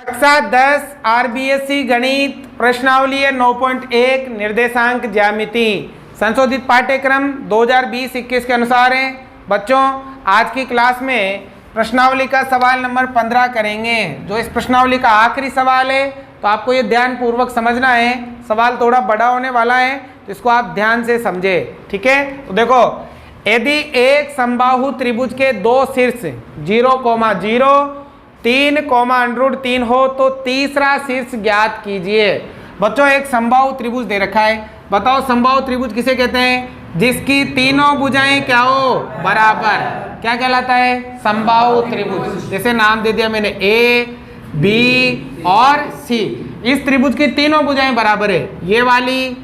कक्षा 10 आरबीएससी गणित प्रश्नावली 9.1 निर्देशांक ज्यामिति संशोधित पाठ्यक्रम 2020-21 के अनुसार है। बच्चों आज की क्लास में प्रश्नावली का सवाल नंबर 15 करेंगे, जो इस प्रश्नावली का आखिरी सवाल है। तो आपको ये ध्यान पूर्वक समझना है, सवाल थोड़ा बड़ा होने वाला है तो इसको आप ध्यान से समझे, ठीक है। तो देखो, यदि एक समबाहु त्रिभुज के दो शीर्ष 0,0 3, √3 हो तो तीसरा शीर्ष ज्ञात कीजिए। बच्चों एक समबाहु त्रिभुज दे रखा है, बताओ समबाहु त्रिभुज किसे कहते हैं? जिसकी तीनों भुजाएं क्या हो? बराबर। क्या कहलाता है? समबाहु त्रिभुज। जैसे नाम दे दिया मैंने ए, बी और सी। इस त्रिभुज की तीनों भुजाएं बराबर है, ये वाली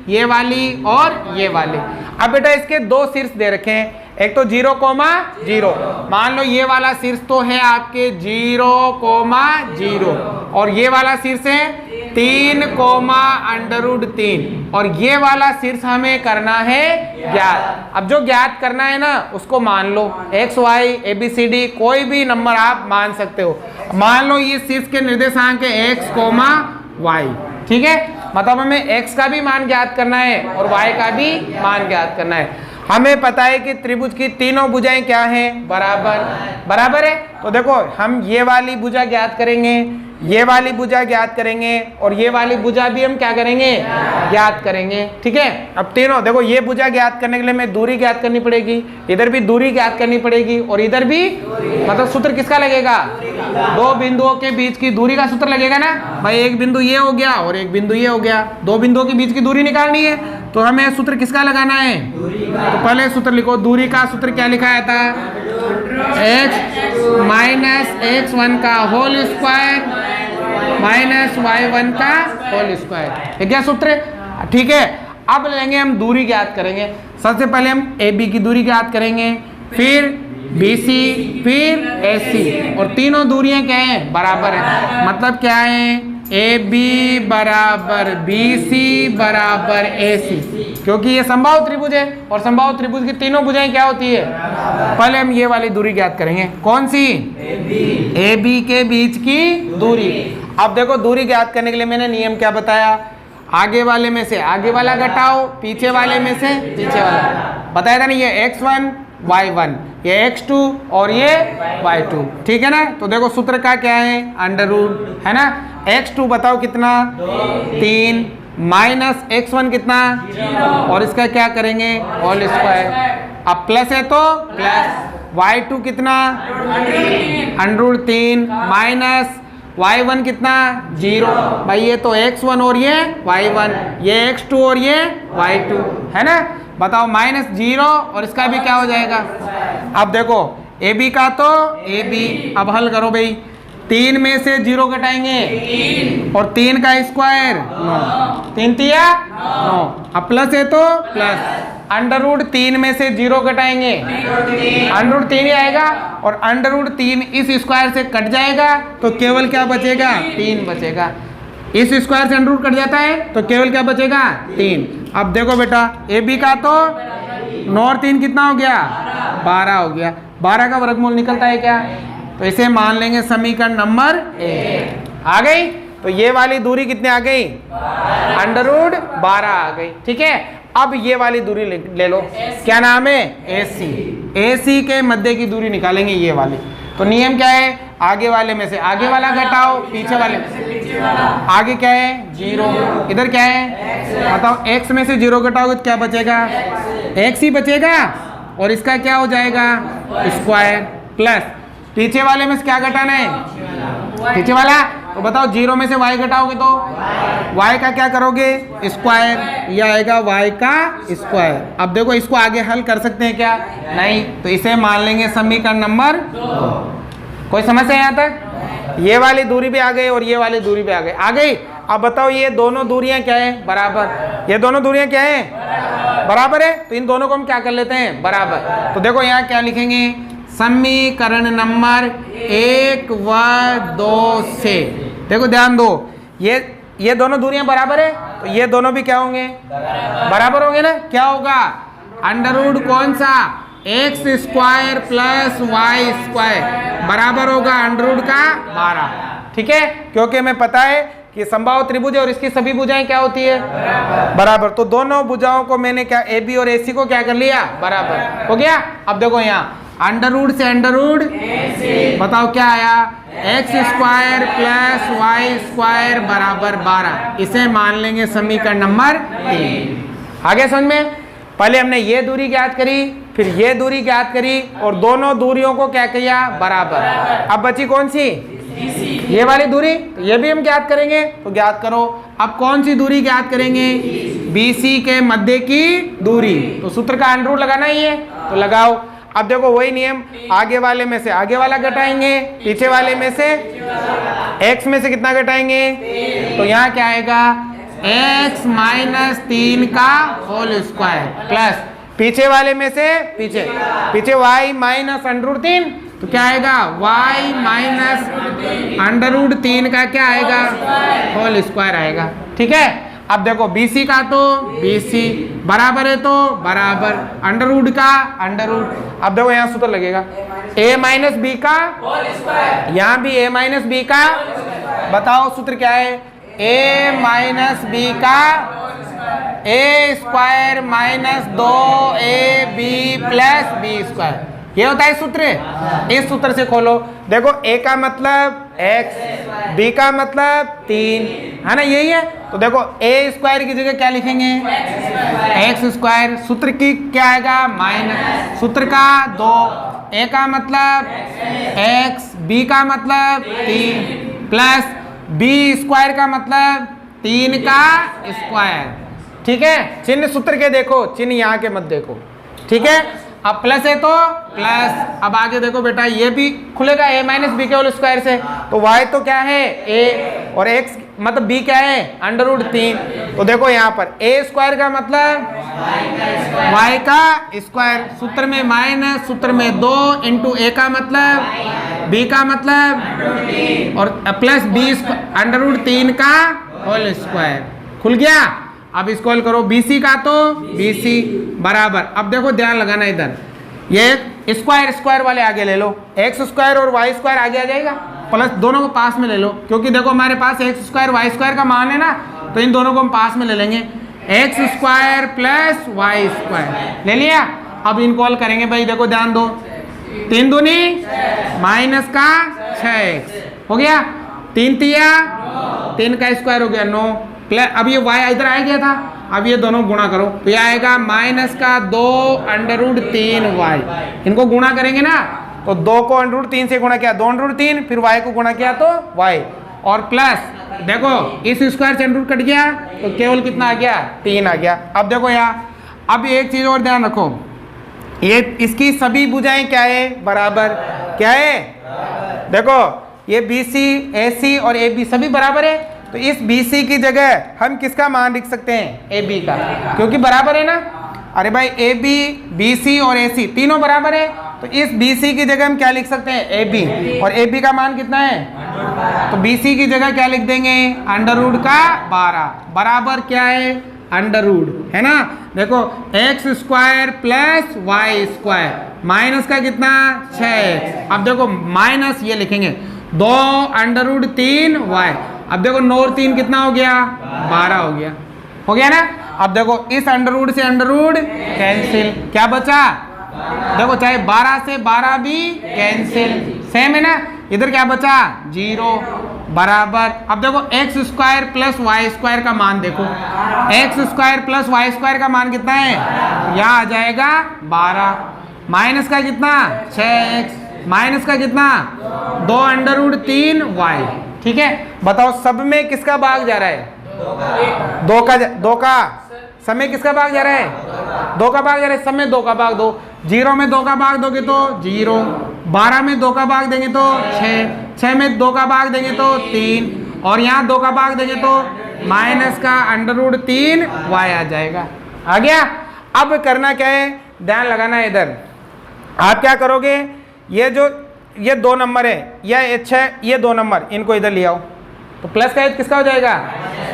और ये वाली। अब बेटा इसके दो शीर्ष दे रखे हैं, एक तो 0,0, मान लो ये वाला शीर्ष तो है आपके 0,0 और ये वाला शीर्ष है 3,√3 और ये वाला शीर्ष हमें करना है ज्ञात। अब जो ज्ञात करना है ना उसको मान लो x, y, ABCD कोई भी नंबर आप मान सकते हो। मान लो ये शीर्ष के निर्देशांक है x, y, ठीक है। मतलब हमें x का भी मान ज्ञात करना है और y का भी मान ज्ञात करना है। हमें पता है कि त्रिभुज की तीनों भुजाएं क्या हैं? बराबर है। तो देखो हम ये वाली भुजा ज्ञात करेंगे, ये वाली भुजा ज्ञात करेंगे और ये वाली भुजा भी हम क्या करेंगे? ज्ञात करेंगे, ठीक है। अब तीनों देखो, ये भुजा ज्ञात करने के लिए हमें दूरी ज्ञात करनी पड़ेगी, इधर भी दूरी ज्ञात करनी पड़ेगी और इधर भी, मतलब सूत्र किसका लगेगा? दो बिंदुओं के बीच की दूरी का सूत्र लगेगा ना भाई। एक बिंदु ये हो गया और एक बिंदु ये हो गया, दो बिंदुओं के बीच की दूरी निकालनी है तो हमें सूत्र किसका लगाना है? तो पहले सूत्र लिखो। दूरी का सूत्र क्या लिखाया था? x - x1 का होल स्क्वायर - y1 का होल स्क्वायर, ये क्या सूत्र है? ठीक है। अब लेंगे हम दूरी ज्ञात करेंगे। सबसे पहले हम AB की दूरी ज्ञात करेंगे, फिर BC, फिर AC और तीनों दूरियां क्या हैं? बराबर है। मतलब क्या है? AB बराबर BC बराबर AC, क्योंकि ये समबाहु त्रिभुज है और समबाहु त्रिभुज की तीनों भुजाएं क्या होती है? पहले हम ये वाली दूरी ज्ञात करेंगे। कौन सी? AB के बीच की दूरी। अब देखो दूरी ज्ञात करने के लिए मैंने नियम क्या बताया? आगे वाले में से आगे वाला घटाओ, पीछे वाले में से पीछे वाला। बताया था ना, ये x1 y1, ये x2 और ये y2, ठीक है ना। तो देखो सूत्र का क्या है? अंडर रूट है ना। x2 बताओ कितना? 3 माइनस x1 कितना? और इसका क्या करेंगे? Whole square. अब प्लस है तो प्लस, y2 कितना? √3 माइनस y1 कितना? 0। भाई ये तो x1 और ये y1, ये x2 और ये y2 है ना। बताओ -0 और इसका भी क्या हो जाएगा? अब देखो AB का तो AB, अब हल करो भाई। 3 में से 0 घटाएंगे और 3 का स्क्वायर 9, 3 तिया 9। अब प्लस है तो प्लस, √3 में से 0 घटाएंगे √3 ही आएगा और √3 इस स्क्वायर से कट जाएगा तो केवल क्या बचेगा? 3 बचेगा। इस स्क्वायर से अंडर कट जाता है तो केवल क्या बचेगा? 3। अब देखो बेटा AB का तो 9 और 3 कितना हो गया? 12 हो गया। 12 का वर्गमूल निकलता है क्या? तो इसे मान लेंगे समीकरण नंबर 1। आ गई? तो ये वाली दूरी कितने आ गई? √12 आ गई, ठीक है। अब ये वाली दूरी ले लो, क्या नाम है? AC के मध्य की दूरी निकालेंगे, ये वाली। तो नियम क्या है? आगे वाले में से आगे वाला घटाओ, पीछे वाले में से आगे क्या है? 0, इधर क्या है? बताओ x में से 0 घटाओगे तो क्या बचेगा? x ही बचेगा और इसका क्या हो जाएगा? स्क्वायर प्लस पीछे वाले में से क्या घटाना है? पीछे वाला। तो बताओ 0 में से y घटाओगे तो y का क्या करोगे? स्क्वायर, ये आएगा y का स्क्वायर। अब देखो इसको आगे हल कर सकते हैं क्या? नहीं। तो इसे मान लेंगे समीकरण नंबर 2। कोई समस्या यहाँ तक? ये वाली दूरी भी आ गई और ये वाली दूरी भी आ गई। अब बताओ ये दोनों दूरियां क्या है? बराबर। ये दोनों दूरियां क्या है? बराबर है। तो इन दोनों को हम क्या कर लेते हैं? बराबर। तो देखो यहाँ क्या लिखेंगे? समीकरण नंबर 1 व 2 से देखो ध्यान दो, ये दोनों दूरियां बराबर है तो ये दोनों भी क्या होंगे? बराबर होंगे ना। क्या होगा? अंडर कौन सा? x² + y² बराबर होगा अंडर रूट का 12। ठीक है, क्योंकि हमें पता है कि समबाहु त्रिभुज है और इसकी सभी भुजाएं क्या होती है, बराबर। तो दोनों भुजाओं को मैंने क्या ए बी और ए सी को क्या कर लिया, बराबर हो गया। अब देखो यहाँ अंडर रूट से अंडर रूट, बताओ क्या आया, x square plus y square बराबर 12। इसे मान लेंगे समीकरण नंबर 3। आगे समझ में, पहले हमने ये दूरी ज्ञात करी, फिर ये दूरी ज्ञात करी और दोनों दूरियों को क्या किया, बराबर। अब बची कौन सी, ये वाली दूरी, तो ये भी हम ज्ञात करेंगे, तो ज्ञात करो। अब कौन सी दूरी ज्ञात करेंगे, BC के मध्य की दूरी, तो सूत्र का अंडर रूट लगाना ही है, तो लगाओ। अब देखो वही नियम, आगे वाले में से आगे वाला घटाएंगे, पीछे वाले में से x में से कितना घटाएंगे, तो यहाँ क्या आएगा, x माइनस 3 का होल स्क्वायर प्लस पीछे वाले में से पीछे y माइनस अंडर रूट 3, तो क्या आएगा, y माइनस अंडर रूट 3 का क्या आएगा, होल स्क्वायर आएगा। ठीक है, अब देखो BC का तो BC बराबर है, तो बराबर अंडर रूट का अंडर रूट। अब देखो यहाँ सूत्र लगेगा a माइनस बी का होल स्क्वायर, यहाँ भी a माइनस बी का, बताओ सूत्र क्या है, a माइनस बी का a square minus 2ab plus b square, ये होता है सूत्र। इस सूत्र से खोलो, देखो a का मतलब x, b का मतलब 3 है ना, यही है। तो देखो a स्क्वायर की जगह क्या लिखेंगे, x स्क्वायर, सूत्र की क्या आएगा, माइनस सूत्र का 2, a का मतलब x, b का मतलब 3 प्लस b स्क्वायर का मतलब 3 का स्क्वायर। ठीक है, चिन्ह सूत्र के देखो, चिन्ह यहाँ के मत देखो। ठीक है, अब प्लस है तो प्लस, अब आगे देखो बेटा ये भी खुलेगा a माइनस बी के होल स्क्वायर से, तो y तो क्या है a और x मतलब b क्या है अंडर रूट 3। तो देखो यहाँ पर a स्क्वायर का मतलब y का स्क्वायर, सूत्र में माइनस, सूत्र में 2 इंटू a का मतलब b का मतलब और प्लस b अंडर रूट 3 का होल स्क्वायर। खुल गया। अब इसको हल करो, BC का तो BC बराबर, अब देखो ध्यान लगाना इधर, ये स्क्वायर स्क्वायर वाले आगे ले लो, x स्क्वायर और y स्क्वायर आगे आ जाएगा, प्लस दोनों को पास में ले लो, क्योंकि देखो हमारे पास x स्क्वायर y स्क्वायर का मान है ना, तो इन दोनों को हम पास में ले लेंगे, x square plus y square ले लिया। अब इनको हल करेंगे भाई, देखो ध्यान दो, 3 दूनी माइनस का 6x हो गया, 3 तिया 3 का स्क्वायर हो गया 9 प्लस, अब ये y इधर आ गया था, अब ये दोनों गुणा करो, तो ये आएगा माइनस का 2 अंडर रूट 3y, इनको गुणा करेंगे ना, तो 2 को अंडर रूट 3 से गुणा किया 2 अंडर रूट 3, फिर y को गुणा किया तो y, और प्लस देखो इस स्क्वायर से अंडर रूट कट गया तो केवल कितना आ गया 3 आ गया। अब देखो यहाँ, अब एक चीज और ध्यान रखो, ये इसकी सभी भुजाएं क्या है, बराबर, क्या है, देखो ये BC AC और AB सभी बराबर है, तो इस BC की जगह हम किसका मान लिख सकते हैं, AB का, क्योंकि बराबर है ना। अरे भाई AB BC और AC तीनों बराबर है, तो इस BC की जगह हम क्या लिख सकते हैं, AB, और AB का मान कितना है, तो BC की जगह क्या लिख देंगे, अंडर रूट का 12 बराबर क्या है, अंडर रूट है ना। देखो x square plus y square minus का कितना 6x, अब देखो माइनस ये लिखेंगे 2 अंडर रूट 3y, अब देखो 9 और 3 कितना हो गया 12 हो गया ना। अब देखो इस अंडर रूट से अंडर रूट कैंसिल, क्या बचा, देखो चाहे 12 से 12 भी कैंसिल, सेम है ना, इधर क्या बचा 0 बराबर। अब देखो x square plus y square का मान देखो, x square plus y square का मान कितना है, यहाँ आ जाएगा 12, माइनस का कितना 6x, माइनस का कितना 2 अंडर रूट 3y। ठीक है, बताओ सब में किसका भाग जा रहा है, 2 का समय किसका भाग जा रहा है, 2 का भाग जा रहा है, सब में 2 का भाग दो, 0 में 2 का भाग दोगे तो 0, 12 में 2 का भाग देंगे तो 6 में 2 का भाग देंगे तो 3, और यहाँ 2 का भाग देंगे तो माइनस का अंडर रूट 3y आ जाएगा। आ गया। अब करना क्या है, ध्यान लगाना है इधर, आप क्या करोगे, ये 2 नंबर है, यह h है, ये 2 नंबर इनको इधर ले आओ, तो प्लस का h किसका हो जाएगा,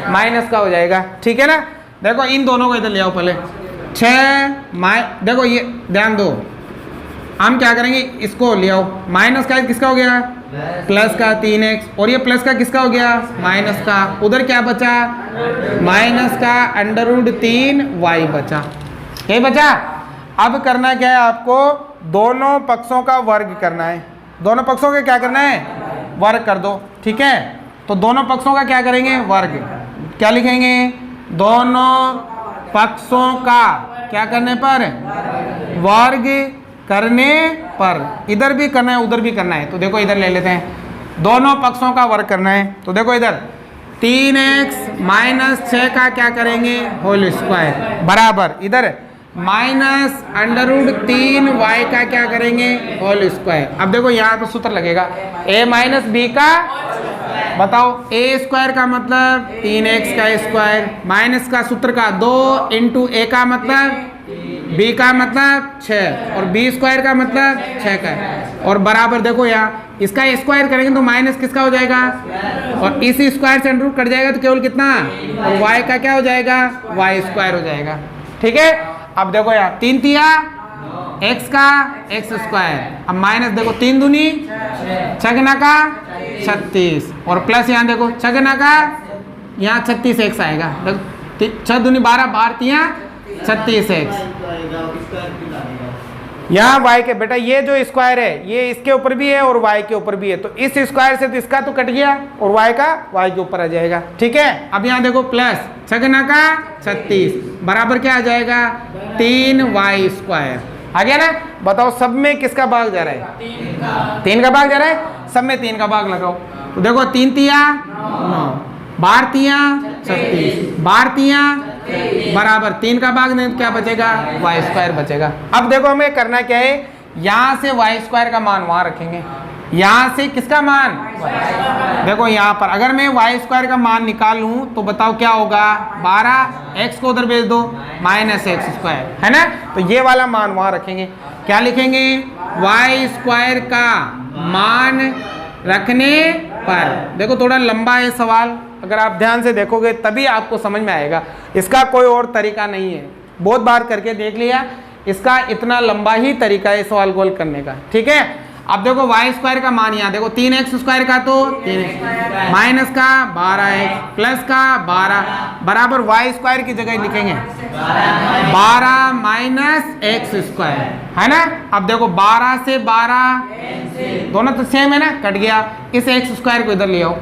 माइनस का हो जाएगा। ठीक है ना, देखो इन दोनों को इधर ले आओ पहले, 6 देखो ये ध्यान दो, हम क्या करेंगे, इसको ले आओ, माइनस का किसका हो गया, प्लस का 3x, और ये प्लस का किसका हो गया, माइनस का, उधर क्या बचा, माइनस का √3y बचा, ये बचा। अब करना क्या है आपको, दोनों पक्षों का वर्ग करना है, दोनों पक्षों का क्या करना है, वर्ग कर दो, ठीक है। तो दोनों पक्षों का क्या करेंगे, वर्ग, क्या लिखेंगे, दोनों पक्षों का क्या करने पर, वर्ग करने पर, इधर भी करना है उधर भी करना है। तो देखो इधर ले लेते हैं, दोनों पक्षों का वर्ग करना है, तो देखो इधर 3x - 6 का क्या करेंगे, होल स्क्वायर, बराबर इधर -√3y का क्या करेंगे, होल स्क्वायर। अब देखो यहाँ तो सूत्र लगेगा, a - b का, बताओ a स्क्वायर का मतलब 3x का स्क्वायर, माइनस का सूत्र का 2 × a का मतलब b का मतलब 6 और b स्क्वायर का मतलब 6 का, और बराबर देखो यहाँ इसका स्क्वायर करेंगे तो माइनस किसका हो जाएगा, और इसी स्क्वायर से अंडर रूट कट जाएगा तो केवल कितना, और y का क्या हो जाएगा, y स्क्वायर हो जाएगा, ठीक है। अब देखो यहाँ 3 तिया x का x स्क्वायर, अब माइनस देखो 3 दूनी 6 का 36, और प्लस यहाँ देखो 6 का यहाँ 36x आएगा, देखो 6 दूनी 12, 12 तिया 36x, यहाँ y के, बेटा ये जो स्क्वायर है ये इसके ऊपर भी है और y के ऊपर भी है, तो इस स्क्वायर से तो इसका तो कट गया और y का y के ऊपर आ जाएगा, ठीक है। अब यहाँ देखो प्लस 6 का 36 बराबर क्या आ जाएगा, 3y स्क्वायर आ गया ना। बताओ सब में किसका भाग जा रहा है, 3 का भाग जा रहा है, सब में 3 का भाग लगाओ, तो देखो 3 तिया 9, 12 तिया 36, 12 तिया बराबर 3 का भाग नहीं, क्या बचेगा, y स्क्वायर बचेगा। अब देखो हमें करना क्या है, यहाँ से y स्क्वायर का मान वहां रखेंगे, यहाँ से किसका मान, देखो यहाँ पर अगर मैं y स्क्वायर का मान निकालूं तो बताओ क्या होगा, 12, x को उधर भेज दो -x स्क्वायर, है ना। तो ये वाला मान वहां रखेंगे, क्या लिखेंगे, y स्क्वायर का मान रखने पर। देखो थोड़ा लंबा है सवाल, अगर आप ध्यान से देखोगे तभी आपको समझ में आएगा, इसका कोई और तरीका नहीं है, बहुत बार करके देख लिया, इसका इतना लंबा ही तरीका है सवाल गोल करने का, ठीक है। अब देखो y स्क्वायर का मान यहाँ देखो 3x स्क्वायर का तो 3x, माइनस का 12x, प्लस का 12 बराबर y स्क्वायर की जगह लिखेंगे 12 - x स्क्वायर, है ना। अब देखो 12 से 12 दोनों तो सेम है ना, कट गया, इस x स्क्वायर को इधर ले आओ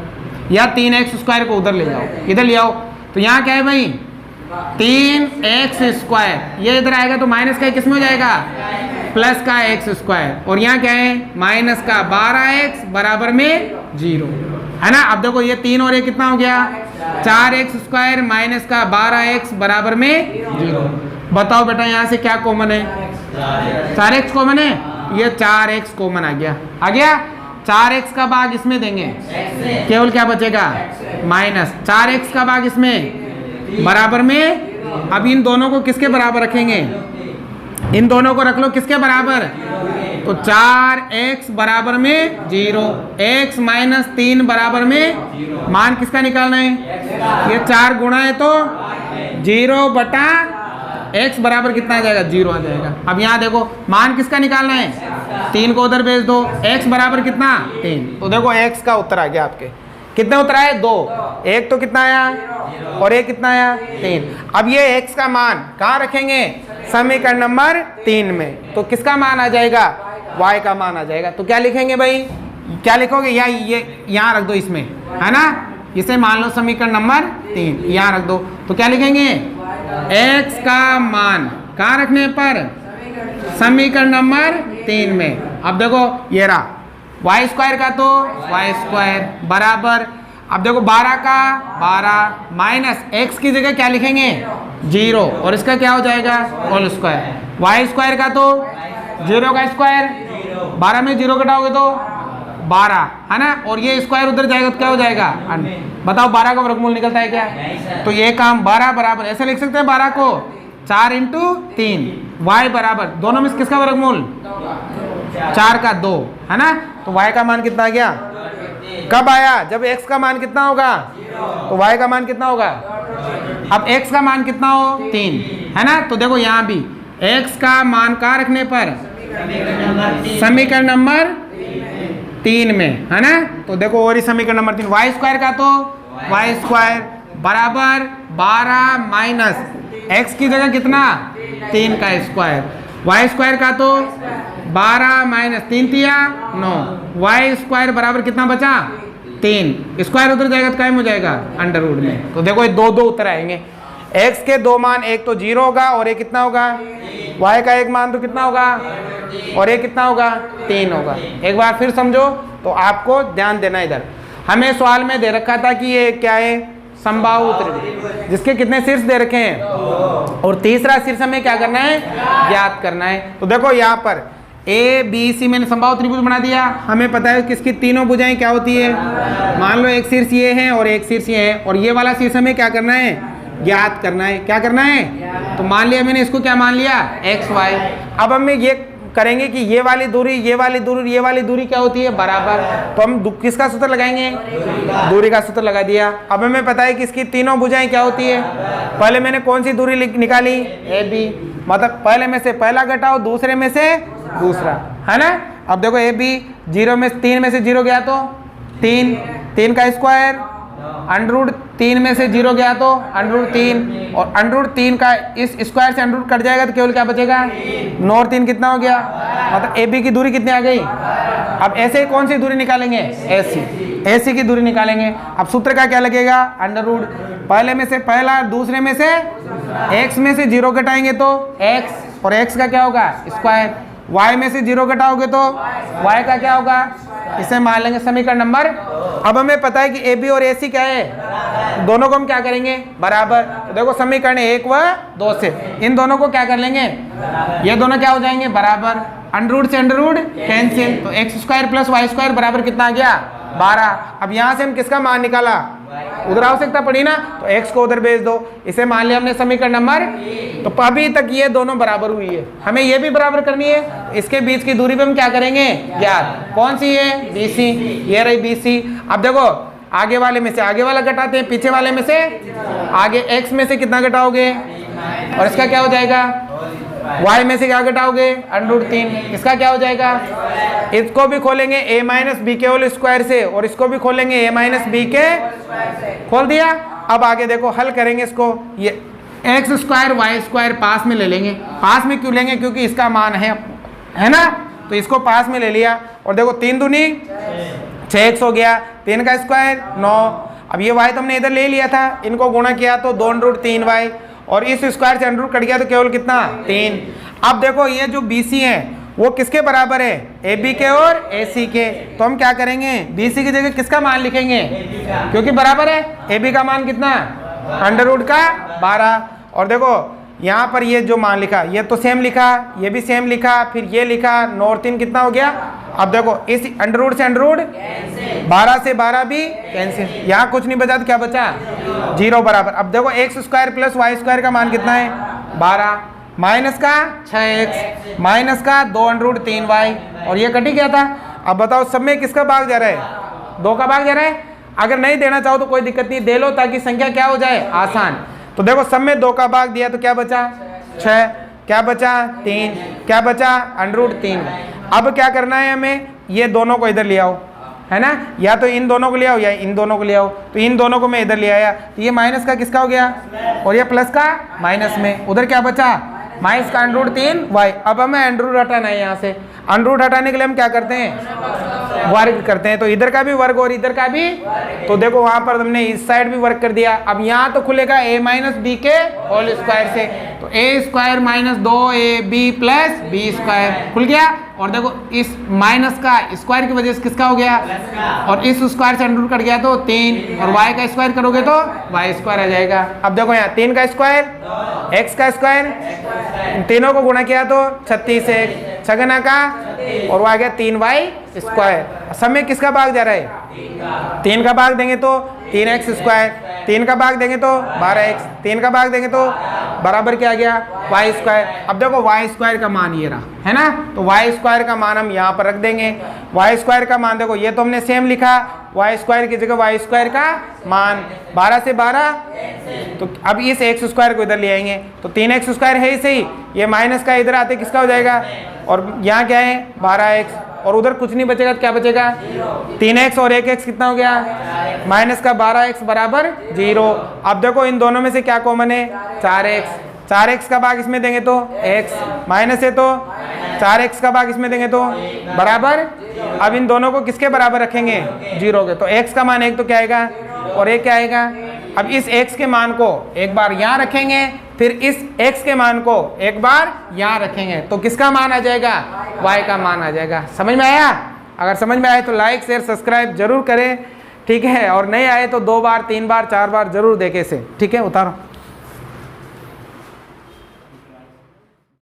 या 3x स्क्वायर को उधर ले जाओ, इधर ले आओ, तो यहाँ क्या है भाई 3x स्क्वायर, ये इधर आएगा तो माइनस का किस में हो जाएगा, प्लस का x स्क्वायर, और यहाँ क्या है माइनस का 12x बराबर में 0, है ना। अब देखो ये 3 और ये कितना हो गया, 4x स्क्वायर माइनस का 12x बराबर में 0। बताओ बेटा यहाँ से क्या कॉमन है, 4x कॉमन है, ये 4x कॉमन आ गया, 4x का भाग इसमें देंगे, केवल क्या बचेगा, माइनस 4x का भाग इसमें बराबर में। अब इन दोनों को किसके बराबर रखेंगे, इन दोनों को रख लो किसके बराबर, तो 4x बराबर में 0, x - 3 बराबर में, मान किसका निकालना है, ये 4 गुणा है तो 0 बटा x बराबर कितना आ जाएगा, 0 आ जाएगा। अब यहाँ देखो मान किसका निकालना है, 3 को उधर भेज दो, x बराबर कितना 3, तो देखो x का उत्तर आ गया आपके, कितने उत्तर आए 2, एक तो कितना आया और एक कितना आया 3। अब ये x का मान कहाँ रखेंगे, समीकरण नंबर 3 में, तो किसका मान आ जाएगा, y का मान आ जाएगा। तो क्या लिखेंगे भाई, क्या लिखोगे, या ये यहाँ रख दो इसमें, है ना, इसे मान लो समीकरण नंबर 3 यहाँ रख दो, तो क्या लिखेंगे, x का मान कहाँ रखने पर, समीकरण नंबर 3 में। अब देखो ये रहा y स्क्वायर का तो y स्क्वायर बराबर, अब देखो 12 का 12 माइनस x की जगह क्या लिखेंगे 0, और इसका क्या हो जाएगा होल स्क्वायर, y स्क्वायर का तो 0 का स्क्वायर, 12 में 0 घटाओगे तो 12, है ना, और ये स्क्वायर उधर जाएगा तो क्या हो जाएगा, बताओ 12 का वर्गमूल निकलता है क्या, तो ये काम 12 बराबर ऐसे लिख सकते हैं, 12 को 4 × 3, y बराबर दोनों में किसका वर्गमूल 4 का 2, है ना, तो y का मान कितना आ गया, कब आया, जब x का मान कितना होगा, तो y का मान कितना होगा, अब x का मान कितना हो 3, है ना। तो देखो यहाँ भी x का मान कहाँ रखने पर, समीकरण नंबर 3 में, है ना। तो देखो और ही समीकरण नंबर 3, वाई स्क्वायर का तो वाई स्क्वायर बराबर 12 माइनस एक्स की जगह कितना 3 का स्क्वायर, वाई स्क्वायर का तो 12 माइनस 3 तिया 9, वाई स्क्वायर बराबर कितना बचा 3, स्क्वायर उधर जाएगा तो कायम हो जाएगा अंडर रूट में। तो देखो ये दो दो उत्तर आएंगे, x के दो मान, एक तो 0 होगा और ये कितना होगा y का एक मान तो कितना होगा और ये कितना होगा 3 होगा। एक बार फिर समझो तो आपको ध्यान देना, इधर हमें सवाल में दे रखा था कि ये क्या है समबाहु त्रिभुज जिसके कितने शीर्ष दे रखे हैं और तीसरा शीर्ष हमें क्या करना है ज्ञात करना है। तो देखो यहाँ पर ए बी सी मैंने समबाहु त्रिभुज बना दिया, हमें पता है किसकी तीनों भुजाएं क्या होती है, मान लो एक शीर्ष ये है और एक शीर्ष ये है और ये वाला शीर्ष हमें क्या करना है ज्ञात करना है। क्या करना है, तो मान लिया मैंने इसको क्या मान लिया एक्स वाई। अब हम ये करेंगे कि ये वाली दूरी ये वाली दूरी ये वाली दूरी क्या होती है बराबर, तो हम किसका सूत्र लगाएंगे दूरी का सूत्र लगा दिया। अब हमें पता है कि इसकी तीनों भुजाएं क्या होती है, पहले मैंने कौन सी दूरी निकाली ए बी, मतलब पहले में से पहला घटाओ दूसरे में से दूसरा, है ना। अब देखो ए बी 0 में 3 में से 0 गया तो 3, 3 का स्क्वायर, अंडर रूट 3 में से 0 गया तो अंडर रूट 3 और अंडर रूट 3 का इस स्क्वायर से अंडर रूट कट जाएगा तो केवल क्या बचेगा 9 और 3 कितना हो गया, मतलब ए बी की दूरी कितनी आ गई। अब ऐसे ही कौन सी दूरी निकालेंगे ए सी की दूरी निकालेंगे। अब सूत्र का क्या लगेगा अंडर रूट, पहले में से पहला दूसरे में से x में से 0 घटाएंगे तो x और x का क्या होगा स्क्वायर, y में से 0 घटाओगे तो y का क्या होगा, इसे मान लेंगे समीकरण नंबर। अब हमें पता है कि ए बी और ए सी क्या है, दोनों को हम क्या करेंगे बराबर। तो देखो समीकरण 1 व 2 से इन दोनों को क्या कर लेंगे, ये दोनों क्या हो जाएंगे बराबर, अंडर रूट से अंडर रूट कैंसिल, तो x square plus y square बराबर कितना आ गया 12। अब यहाँ से हम किसका मान निकाला, उधर आवश्यकता पड़ी ना, तो x को उधर भेज दो, इसे मान लिया हमने समीकरण नंबर। तो अभी तक ये दोनों बराबर हुई है, हमें ये भी बराबर करनी है, इसके बीच की दूरी पे हम क्या करेंगे ज्ञात, कौन सी है BC, ये रही BC। अब देखो आगे वाले में से आगे वाला घटाते हैं, पीछे वाले में से आगे x में से कितना घटाओगे और इसका क्या हो जाएगा, y में से क्या घटाओगे अंडर रूट 3, इसका क्या हो जाएगा, इसको भी खोलेंगे a माइनस बी के होल स्क्वायर से और इसको भी खोलेंगे a माइनस बी के, खोल दिया। अब आगे देखो हल करेंगे इसको, ये एक्स स्क्वायर वाई स्क्वायर पास में ले लेंगे, पास में क्यों लेंगे क्योंकि इसका मान है ना, तो इसको पास में ले लिया और देखो 3 दूनी 6x हो गया, 3 का स्क्वायर 9। अब ये y तो हमने इधर ले लिया था, इनको गुणा किया तो 2 अंडर रूट 3y और इस स्क्वायर से अंडर रूट कट गया तो केवल कितना 3। अब देखो ये जो BC है वो किसके बराबर है AB के और AC के, तो हम क्या करेंगे BC की जगह किसका मान लिखेंगे क्योंकि बराबर है, AB का मान कितना अंडर रूट का 12 और देखो यहाँ पर ये जो मान लिखा ये तो सेम लिखा, ये भी सेम लिखा, फिर ये लिखा 9 और 3 कितना हो गया। अब देखो इस अंडर रूट से अंडर रूट 12 से 12 भी कैंसिल, यहाँ कुछ नहीं बचा तो क्या बचा 0 बराबर। अब देखो x square plus y square का मान कितना है 12, माइनस का 6x माइनस का 2 अंडर रूट 3y और ये कट ही गया था। अब बताओ सब में किसका भाग जा रहा है 2 का भाग जा रहा है, अगर नहीं देना चाहो तो कोई दिक्कत नहीं, दे लो ताकि संख्या क्या हो जाए आसान। तो देखो सब में 2 का भाग दिया तो क्या बचा 6, क्या बचा 3, क्या बचा अंडर रूट 3। अब क्या करना है हमें, ये दोनों को इधर ले आओ, है ना, या तो इन दोनों को ले आओ या इन दोनों को ले आओ, तो इन दोनों को मैं इधर ले आया तो ये माइनस का किसका हो गया और ये प्लस का माइनस में, उधर क्या बचा माइनस का अंडर रूट 3y। अब हमें अंडर रूट हटाना है, यहाँ से अंडर रूट हटाने के लिए हम क्या करते हैं वर्ग करते हैं, तो इधर का भी वर्ग और इधर का भी, तो देखो वहां पर हमने इस साइड भी वर्ग कर दिया। अब यहाँ तो खुलेगा a माइनस बी के होल स्क्वायर से, तो a square minus 2ab plus b square खुल गया और देखो इस माइनस का स्क्वायर की वजह से किसका हो गया और इस स्क्वायर से अंडर रूट कट गया तो 3 और y का स्क्वायर करोगे तो y स्क्वायर आ जाएगा। अब देखो यहाँ 3 का स्क्वायर x का स्क्वायर, तीनों को गुणा किया तो 36x छगना का और वो आ गया 3y स्क्वायर। सब में किसका भाग जा रहा है 3 का भाग देंगे तो 3x स्क्वायर, 3 का भाग देंगे तो 12x, 3 का भाग देंगे तो बराबर क्या आ गया y स्क्वायर। अब देखो y स्क्वायर का मान ये रहा है ना, तो y स्क्वायर का मान हम यहाँ पर रख देंगे। y स्क्वायर का मान देखो ये तो हमने सेम लिखा, वाई स्क्वायर की जगह वाई स्क्वायर का मान, 12 से 12, तो अब इस एक्स स्क्वायर को इधर ले आएंगे तो 3x स्क्वायर है ही सही, ये माइनस का इधर आते किसका हो जाएगा, और यहाँ क्या है 12x, और उधर कुछ नहीं बचेगा तो क्या बचेगा 3x और 1x कितना हो गया माइनस का 12x बराबर 0। अब देखो इन दोनों में से क्या कॉमन है 4x, 4x का भाग इसमें देंगे तो x, माइनस है तो 4x का भाग इसमें देंगे तो बराबर, अब इन दोनों को किसके बराबर रखेंगे 0 के, तो x का मान 1 तो क्या आएगा और 1 क्या आएगा। अब इस x के मान को एक बार यहाँ रखेंगे, फिर इस x के मान को एक बार यहाँ रखेंगे, तो किसका मान आ जाएगा y का मान आ जाएगा। समझ में आया? अगर समझ में आए तो लाइक शेयर सब्सक्राइब जरूर करें, ठीक है, और नहीं आए तो 2 बार 3 बार 4 बार जरूर देखें इसे, ठीक है। उतारो।